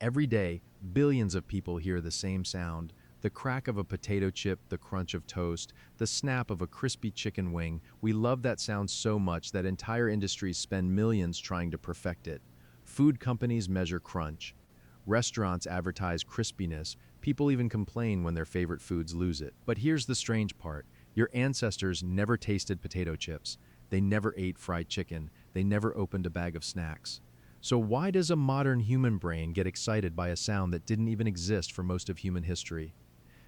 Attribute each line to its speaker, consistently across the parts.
Speaker 1: Every day, billions of people hear the same sound: the crack of a potato chip, the crunch of toast, the snap of a crispy chicken wing. We love that sound so much that entire industries spend millions trying to perfect it. Food companies measure crunch. Restaurants advertise crispiness. People even complain when their favorite foods lose it. But here's the strange part. Your ancestors never tasted potato chips. They never ate fried chicken. They never opened a bag of snacks. So why does a modern human brain get excited by a sound that didn't even exist for most of human history?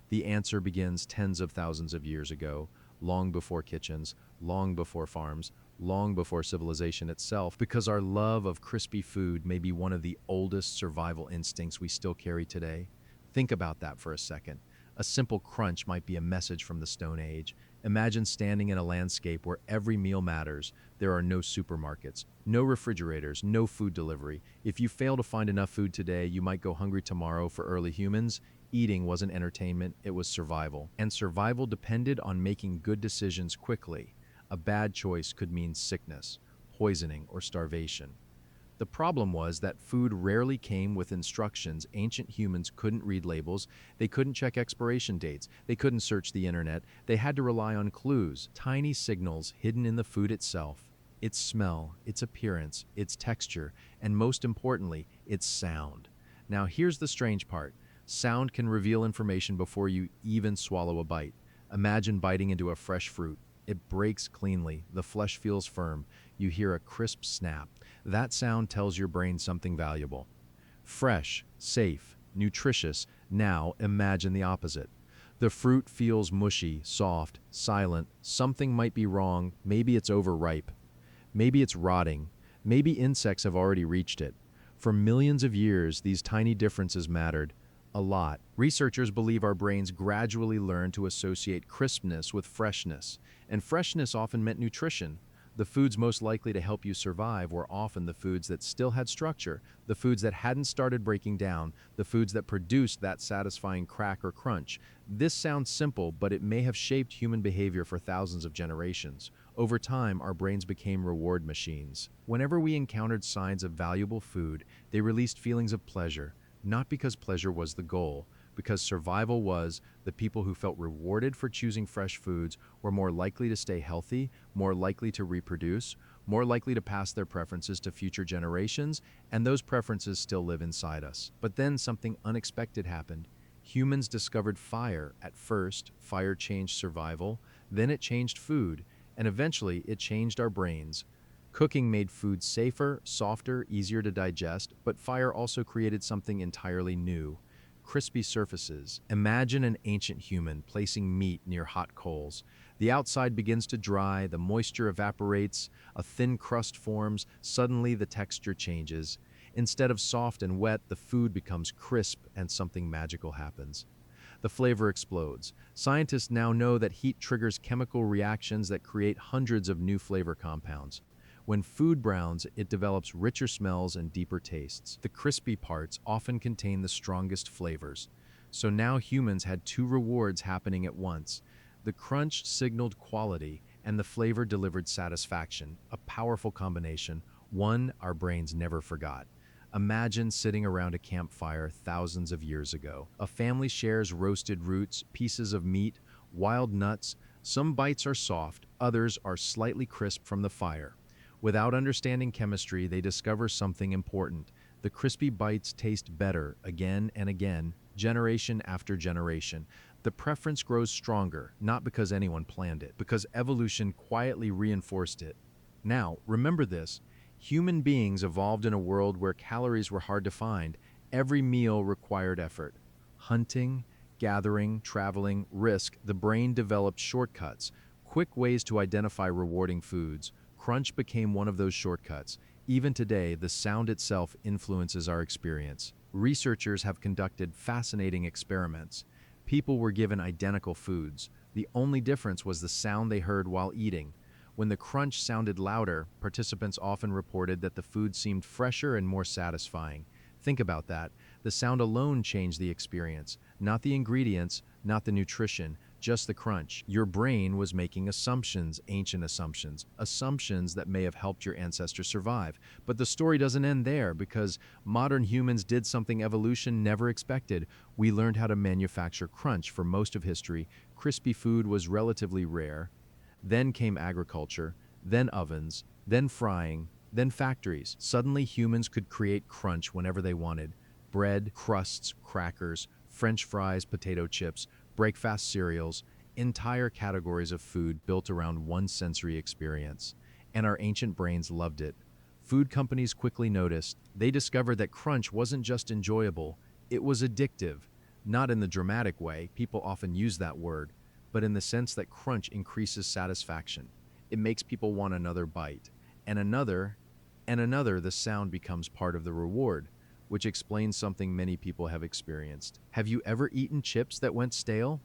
Speaker 1: The answer begins tens of thousands of years ago, long before kitchens, long before farms, long before civilization itself, because our love of crispy food may be one of the oldest survival instincts we still carry today. Think about that for a second. A simple crunch might be a message from the Stone Age. Imagine standing in a landscape where every meal matters. There are no supermarkets, no refrigerators, no food delivery. If you fail to find enough food today, you might go hungry tomorrow. For early humans, eating wasn't entertainment, it was survival. And survival depended on making good decisions quickly. A bad choice could mean sickness, poisoning, or starvation. The problem was that food rarely came with instructions. Ancient humans couldn't read labels, they couldn't check expiration dates, they couldn't search the internet. They had to rely on clues, tiny signals hidden in the food itself: its smell, its appearance, its texture, and most importantly, its sound. Now here's the strange part. Sound can reveal information before you even swallow a bite. Imagine biting into a fresh fruit. It breaks cleanly, the flesh feels firm, you hear a crisp snap. That sound tells your brain something valuable. Fresh, safe, nutritious. Now imagine the opposite. The fruit feels mushy, soft, silent. Something might be wrong. Maybe it's overripe. Maybe it's rotting. Maybe insects have already reached it. For millions of years, these tiny differences mattered a lot. Researchers believe our brains gradually learned to associate crispness with freshness, and freshness often meant nutrition. The foods most likely to help you survive were often the foods that still had structure, the foods that hadn't started breaking down, the foods that produced that satisfying crack or crunch. This sounds simple, but it may have shaped human behavior for thousands of generations. Over time, our brains became reward machines. Whenever we encountered signs of valuable food, they released feelings of pleasure, not because pleasure was the goal, because survival was. The people who felt rewarded for choosing fresh foods were more likely to stay healthy, more likely to reproduce, more likely to pass their preferences to future generations, and those preferences still live inside us. But then something unexpected happened. Humans discovered fire. At first, fire changed survival, then it changed food, and eventually it changed our brains. Cooking made food safer, softer, easier to digest, but fire also created something entirely new: crispy surfaces. Imagine an ancient human placing meat near hot coals. The outside begins to dry, the moisture evaporates, a thin crust forms, suddenly the texture changes. Instead of soft and wet, the food becomes crisp and something magical happens. The flavor explodes. Scientists now know that heat triggers chemical reactions that create hundreds of new flavor compounds. When food browns, it develops richer smells and deeper tastes. The crispy parts often contain the strongest flavors. So now humans had two rewards happening at once. The crunch signaled quality, and the flavor delivered satisfaction, a powerful combination, one our brains never forgot. Imagine sitting around a campfire thousands of years ago. A family shares roasted roots, pieces of meat, wild nuts. Some bites are soft, others are slightly crisp from the fire. Without understanding chemistry, they discover something important. The crispy bites taste better again and again, generation after generation. The preference grows stronger, not because anyone planned it, because evolution quietly reinforced it. Now, remember this: human beings evolved in a world where calories were hard to find. Every meal required effort. Hunting, gathering, traveling, risk. The brain developed shortcuts, quick ways to identify rewarding foods. Crunch became one of those shortcuts. Even today, the sound itself influences our experience. Researchers have conducted fascinating experiments. People were given identical foods. The only difference was the sound they heard while eating. When the crunch sounded louder, participants often reported that the food seemed fresher and more satisfying. Think about that. The sound alone changed the experience, not the ingredients, not the nutrition, just the crunch. Your brain was making assumptions, ancient assumptions, assumptions that may have helped your ancestors survive. But the story doesn't end there because modern humans did something evolution never expected. We learned how to manufacture crunch. For most of history, crispy food was relatively rare. Then came agriculture, then ovens, then frying, then factories. Suddenly, humans could create crunch whenever they wanted. Bread, crusts, crackers, French fries, potato chips, breakfast cereals, entire categories of food built around one sensory experience. And our ancient brains loved it. Food companies quickly noticed. They discovered that crunch wasn't just enjoyable, it was addictive. Not in the dramatic way, people often use that word, but in the sense that crunch increases satisfaction. It makes people want another bite, and another, and another. The sound becomes part of the reward, which explains something many people have experienced. Have you ever eaten chips that went stale?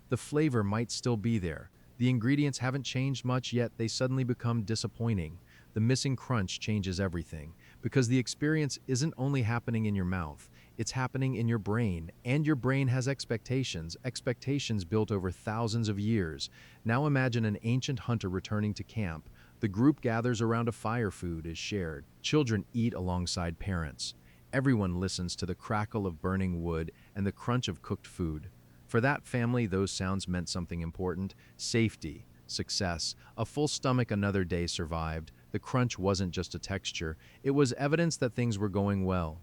Speaker 1: The flavor might still be there. The ingredients haven't changed much, yet they suddenly become disappointing. The missing crunch changes everything, because the experience isn't only happening in your mouth, it's happening in your brain, and your brain has expectations, expectations built over thousands of years. Now imagine an ancient hunter returning to camp. The group gathers around a fire, food is shared. Children eat alongside parents. Everyone listens to the crackle of burning wood and the crunch of cooked food. For that family, those sounds meant something important: safety, success, a full stomach. Another day survived. The crunch wasn't just a texture, it was evidence that things were going well.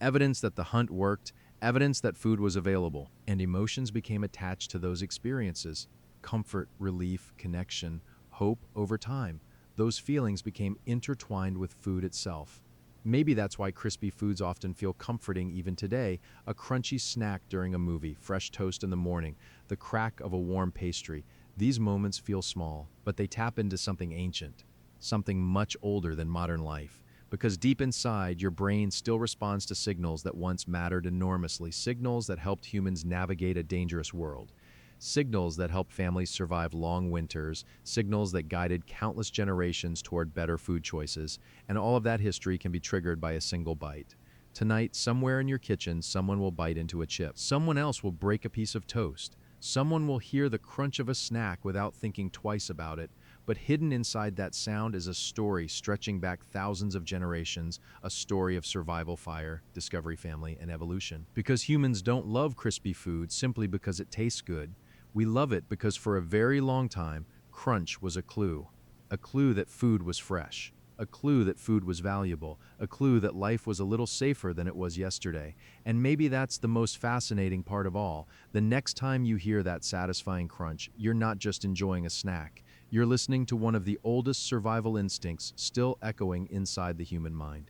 Speaker 1: Evidence that the hunt worked, evidence that food was available. And emotions became attached to those experiences: comfort, relief, connection, hope. Over time, those feelings became intertwined with food itself. Maybe that's why crispy foods often feel comforting even today. A crunchy snack during a movie, fresh toast in the morning, the crack of a warm pastry. These moments feel small, but they tap into something ancient, something much older than modern life. Because deep inside, your brain still responds to signals that once mattered enormously, signals that helped humans navigate a dangerous world. Signals that helped families survive long winters, signals that guided countless generations toward better food choices, and all of that history can be triggered by a single bite. Tonight, somewhere in your kitchen, someone will bite into a chip. Someone else will break a piece of toast. Someone will hear the crunch of a snack without thinking twice about it. But hidden inside that sound is a story stretching back thousands of generations, a story of survival, fire, discovery, family, and evolution. Because humans don't love crispy food simply because it tastes good. We love it because for a very long time, crunch was a clue that food was fresh, a clue that food was valuable, a clue that life was a little safer than it was yesterday. And maybe that's the most fascinating part of all. The next time you hear that satisfying crunch, you're not just enjoying a snack. You're listening to one of the oldest survival instincts still echoing inside the human mind.